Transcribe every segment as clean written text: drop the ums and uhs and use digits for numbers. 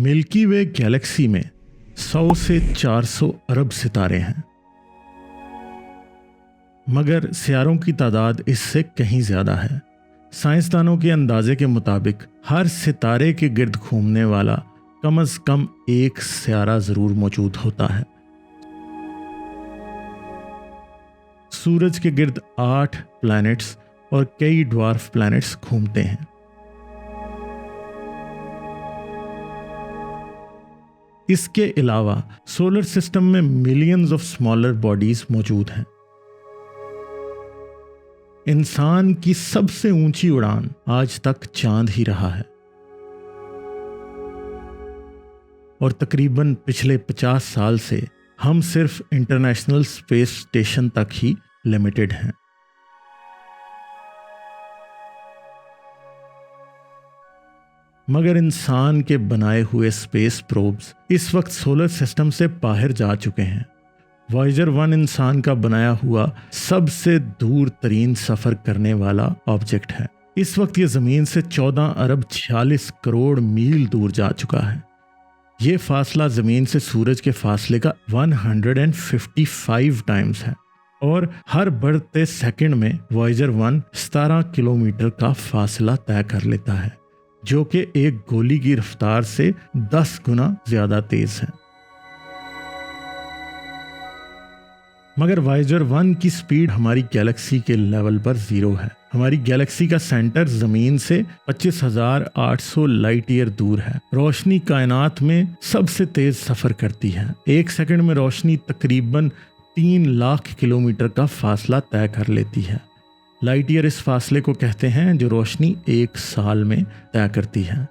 Milky वे Galaxy में 100 से 400 अरब सितारे हैं, मगर सितारों की तादाद इससे कहीं ज़्यादा है। साइंसदानों के अंदाजे के मुताबिक हर सितारे के गिर्द घूमने वाला कम से कम एक सितारा ज़रूर मौजूद होता है। सूरज के गिर्द 8 प्लैनेट्स और कई ड्वार्फ प्लैनेट्स घूमते हैं। इसके अलावा सोलर सिस्टम में मिलियंस ऑफ स्मॉलर बॉडीज मौजूद हैं। इंसान की सबसे ऊंची उड़ान आज तक चांद ही रहा है और तकरीबन पिछले 50 साल से हम सिर्फ इंटरनेशनल स्पेस स्टेशन तक ही लिमिटेड हैं। मगर इंसान के बनाए हुए स्पेस प्रोब्स इस वक्त सोलर सिस्टम से बाहर जा चुके हैं। वॉयेजर 1 इंसान का बनाया हुआ सबसे दूर तरीन सफर करने वाला ऑब्जेक्ट है। इस वक्त ये जमीन से 14 अरब 46 करोड़ मील दूर जा चुका है। ये फासला जमीन से सूरज के फासले का 155 टाइम्स है और हर बढ़ते सेकंड में वॉयेजर 1 17 किलोमीटर का फासला तय कर लेता है, जो कि एक गोली की रफ्तार से 10 गुना ज्यादा तेज है। मगर वॉयेजर 1 की स्पीड हमारी गैलेक्सी के लेवल पर 0 है। हमारी गैलेक्सी का सेंटर जमीन से 25,800 लाइट ईयर दूर है। रोशनी कायनात में सबसे तेज सफर करती है। एक सेकंड में रोशनी तकरीबन 3 लाख किलोमीटर का फासला तय कर लेती है। लाइट ईयर इस फासले को कहते हैं जो रोशनी एक साल में तय करती है।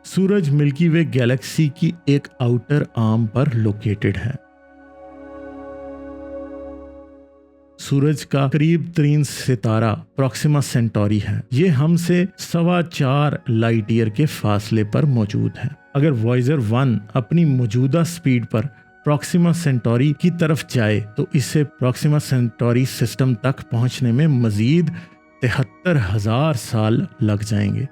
सूरज मिल्की वे गैलेक्सी की एक आउटर आर्म पर लोकेटेड है। सूरज का करीब तरीन सितारा प्रॉक्सिमा सेंटोरी है। ये हमसे 4.25 लाइट ईयर के फासले पर मौजूद है। अगर वॉयेजर 1 अपनी मौजूदा स्पीड पर प्रॉक्सिमा सेंटोरी की तरफ जाए तो इसे प्रॉक्सिमा सेंटोरी सिस्टम तक पहुंचने में मजीद 73,000 साल लग जाएंगे।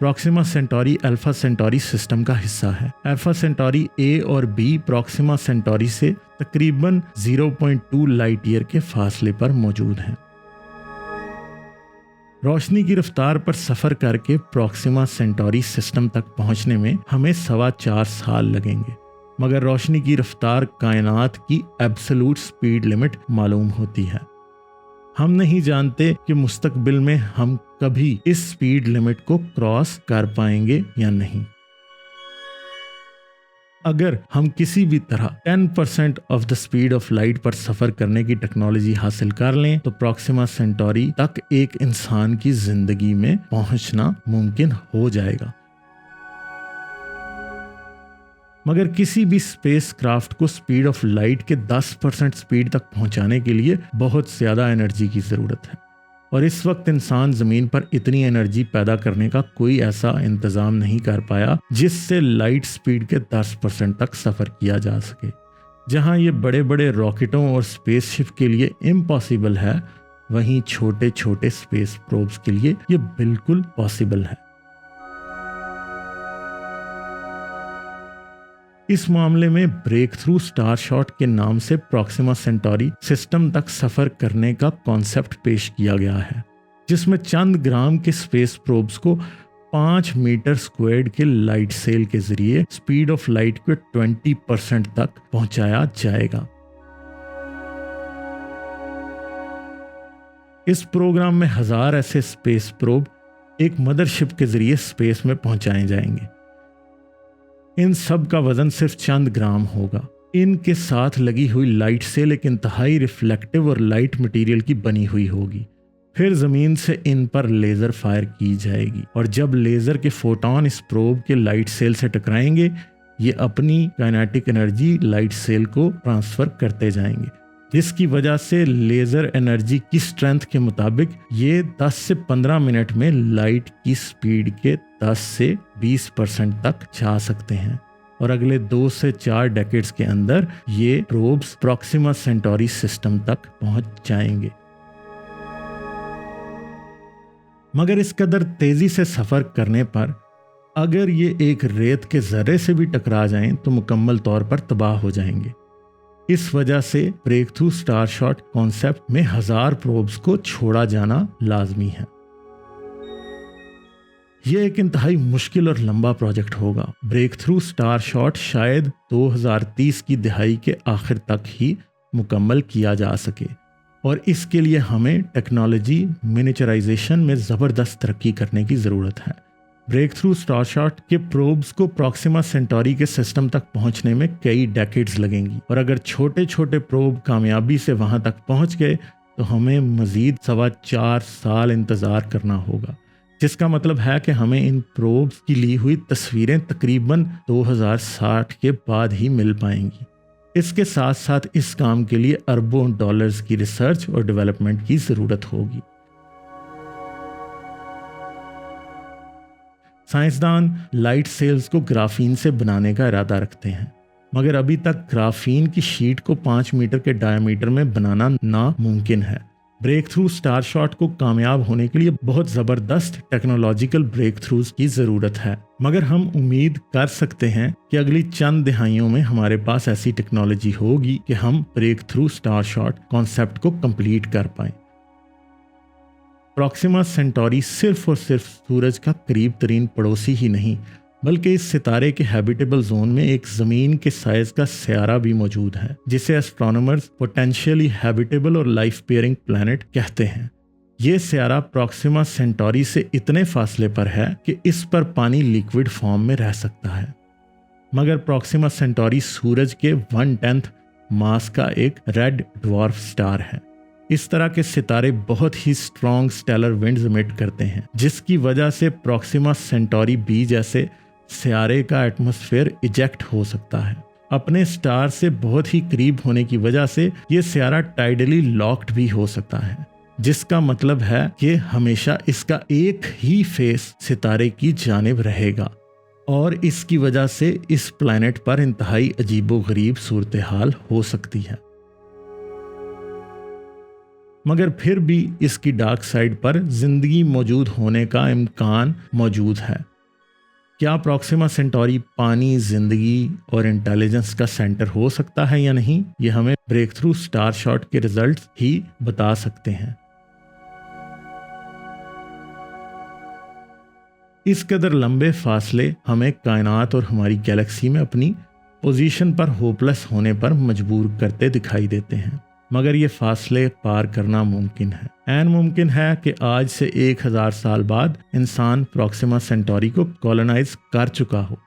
Proxima Centauri alpha Centauri system का हिस्सा है। अल्फा सेंटोरी ए और बी प्रॉक्सिमा सेंटोरी से तकरीबन 0.2 लाइट ईयर के फासले पर मौजूद हैं। रोशनी की रफ्तार पर सफर करके प्रॉक्सिमा सेंटोरी सिस्टम तक पहुंचने में हमें 4.25 साल लगेंगे। मगर रोशनी की रफ्तार कायनात की एब्सोल्यूट स्पीड लिमिट मालूम होती है। हम नहीं जानते कि मुस्तकबिल में हम कभी इस स्पीड लिमिट को क्रॉस कर पाएंगे या नहीं। अगर हम किसी भी तरह 10% of the speed of light पर सफर करने की टेक्नोलॉजी हासिल कर लें तो प्रॉक्सिमा सेंटोरी तक एक इंसान की जिंदगी में पहुंचना मुमकिन हो जाएगा। मगर किसी भी स्पेसक्राफ्ट को स्पीड ऑफ लाइट के 10% स्पीड तक पहुंचाने के लिए बहुत ज़्यादा एनर्जी की ज़रूरत है और इस वक्त इंसान ज़मीन पर इतनी एनर्जी पैदा करने का कोई ऐसा इंतज़ाम नहीं कर पाया जिससे लाइट स्पीड के 10% तक सफ़र किया जा सके। जहां ये बड़े बड़े रॉकेटों और स्पेसशिप के लिए इम्पॉसिबल है, वहीं छोटे छोटे स्पेस प्रोब्स के लिए ये बिल्कुल पॉसिबल है। इस मामले में ब्रेक थ्रू स्टारशॉट के नाम से प्रॉक्सिमा सेंटोरी सिस्टम तक सफर करने का कॉन्सेप्ट पेश किया गया है, जिसमें चंद ग्राम के स्पेस प्रोब्स को 5 मीटर स्क्वायर्ड के लाइट सेल के जरिए स्पीड ऑफ लाइट के 20% तक पहुंचाया जाएगा। इस प्रोग्राम में 1000 ऐसे स्पेस प्रोब एक मदरशिप के जरिए स्पेस में पहुंचाए जाएंगे। इन सब का वजन सिर्फ चंद ग्राम होगा। इनके साथ लगी हुई लाइट सेल एक इंतहाई रिफ्लेक्टिव और लाइट मटेरियल की बनी हुई होगी। फिर जमीन से इन पर लेजर फायर की जाएगी और जब लेजर के फोटोन इस प्रोब के लाइट सेल से टकराएंगे, ये अपनी काइनेटिक एनर्जी लाइट सेल को ट्रांसफर करते जाएंगे, जिसकी वजह से लेजर एनर्जी की स्ट्रेंथ के मुताबिक ये 10 से 15 मिनट में लाइट की स्पीड के 10 से 20% तक जा सकते हैं और अगले 2 से 4 डेकेड्स के अंदर ये प्रोब्स प्रॉक्सिमा सेंटोरी सिस्टम तक पहुंच जाएंगे। मगर इस कदर तेजी से सफर करने पर अगर ये एक रेत के जर्रे से भी टकरा जाएं तो मुकम्मल तौर पर तबाह हो जाएंगे। इस वजह से Breakthrough Starshot concept में 1000 प्रोब्स को छोड़ा जाना लाजमी है। यह एक इंतहाई मुश्किल और लंबा प्रोजेक्ट होगा। ब्रेक थ्रू स्टार शॉट शायद 2030 की दिहाई के आखिर तक ही मुकम्मल किया जा सके और इसके लिए हमें टेक्नोलॉजी मिनिचराइजेशन में ज़बरदस्त तरक्की करने की ज़रूरत है। ब्रेक थ्रू स्टार शॉट के प्रोब्स को प्रॉक्सिमा सेंटोरी के सिस्टम तक पहुंचने में कई डेकेड्स लगेंगी और अगर छोटे छोटे प्रोब कामयाबी से वहां तक पहुंच गए तो हमें मजीद 4.25 साल इंतज़ार करना होगा, जिसका मतलब है कि हमें इन प्रोब्स की ली हुई तस्वीरें तकरीबन 2060 के बाद ही मिल पाएंगी। इसके साथ साथ इस काम के लिए अरबों डॉलर्स की रिसर्च और डेवलपमेंट की ज़रूरत होगी। साइंसदान लाइट सेल्स को ग्राफीन से बनाने का इरादा रखते हैं, मगर अभी तक ग्राफीन की शीट को 5 मीटर के डायमीटर में बनाना नामुमकिन है। ब्रेक थ्रू स्टार शॉट को कामयाब होने के लिए बहुत ज़बरदस्त टेक्नोलॉजिकल ब्रेक थ्रूज की ज़रूरत है, मगर हम उम्मीद कर सकते हैं कि अगली चंद दिहाइयों में हमारे पास ऐसी टेक्नोलॉजी होगी कि हम Breakthrough Starshot concept को कंप्लीट कर पाएं। प्रॉक्सिमा सेंटोरी सिर्फ और सिर्फ सूरज का करीब तरीन पड़ोसी ही नहीं, बल्कि इस सितारे के हैबिटेबल जोन में एक ज़मीन के साइज का सयारा भी मौजूद है, जिसे एस्ट्रोनॉमर्स पोटेंशियली हैबिटेबल और लाइफ पेयरिंग प्लैनेट कहते हैं। ये सयारा प्रॉक्सिमा सेंटोरी से इतने फासले पर है कि इस पर पानी लिक्विड फॉर्म में रह सकता है, मगर प्रॉक्सिमा सेंटोरी सूरज के 1/10 मास का एक रेड ड्वार्फ स्टार है। इस तरह के सितारे बहुत ही स्ट्रॉन्ग स्टेलर विंड्स इमिट करते हैं, जिसकी वजह से प्रॉक्सिमा सेंटोरी बी जैसे सियारे का एटमॉस्फेयर इजेक्ट हो सकता है। अपने स्टार से बहुत ही करीब होने की वजह से ये सियारा टाइडली लॉक्ड भी हो सकता है, जिसका मतलब है कि हमेशा इसका एक ही फेस सितारे की जानिब रहेगा और इसकी वजह से इस प्लैनेट पर इंतहाई अजीबोगरीब सूरत हाल हो सकती है। मगर फिर भी इसकी डार्क साइड पर जिंदगी मौजूद होने का इम्कान मौजूद है। क्या प्रॉक्सिमा सेंटोरी पानी, जिंदगी और इंटेलिजेंस का सेंटर हो सकता है या नहीं, ये हमें ब्रेक थ्रू स्टार शॉट के रिजल्ट्स ही बता सकते हैं। इस कदर लंबे फासले हमें कायनात और हमारी गैलेक्सी में अपनी पोजीशन पर होपलेस होने पर मजबूर करते दिखाई देते हैं, मगर ये फासले पार करना मुमकिन है। ऐन मुमकिन है कि आज से 1000 साल बाद इंसान प्रॉक्सिमा सेंटोरी को कॉलोनाइज कर चुका हो,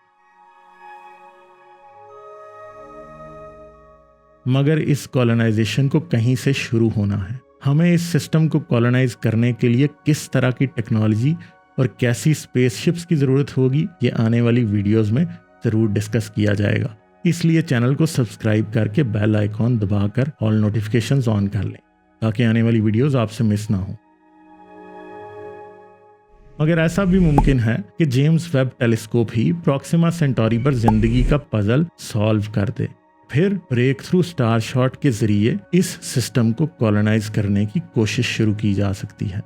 मगर इस कॉलोनाइजेशन को कहीं से शुरू होना है। हमें इस सिस्टम को कॉलोनाइज करने के लिए किस तरह की टेक्नोलॉजी और कैसी स्पेसशिप्स की ज़रूरत होगी, ये आने वाली वीडियोज़ में ज़रूर डिस्कस किया जाएगा। इसलिए चैनल को सब्सक्राइब करके बेल आइकॉन दबाकर ऑल नोटिफिकेशंस ऑन कर लें, ताकि आने वाली वीडियोस आपसे मिस ना हो। मगर ऐसा भी मुमकिन है कि जेम्स वेब टेलीस्कोप ही प्रॉक्सिमा सेंटोरी पर जिंदगी का पजल सॉल्व कर दे। फिर ब्रेक थ्रू स्टार शॉट के जरिए इस सिस्टम को कॉलोनाइज करने की कोशिश शुरू की जा सकती है।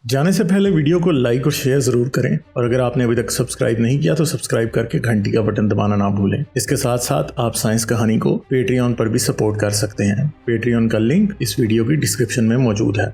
जाने से पहले वीडियो को लाइक और शेयर जरूर करें, और अगर आपने अभी तक सब्सक्राइब नहीं किया तो सब्सक्राइब करके घंटी का बटन दबाना ना भूलें। इसके साथ साथ आप साइंस कहानी को पेट्रियन पर भी सपोर्ट कर सकते हैं। पेट्रियन का लिंक इस वीडियो की डिस्क्रिप्शन में मौजूद है।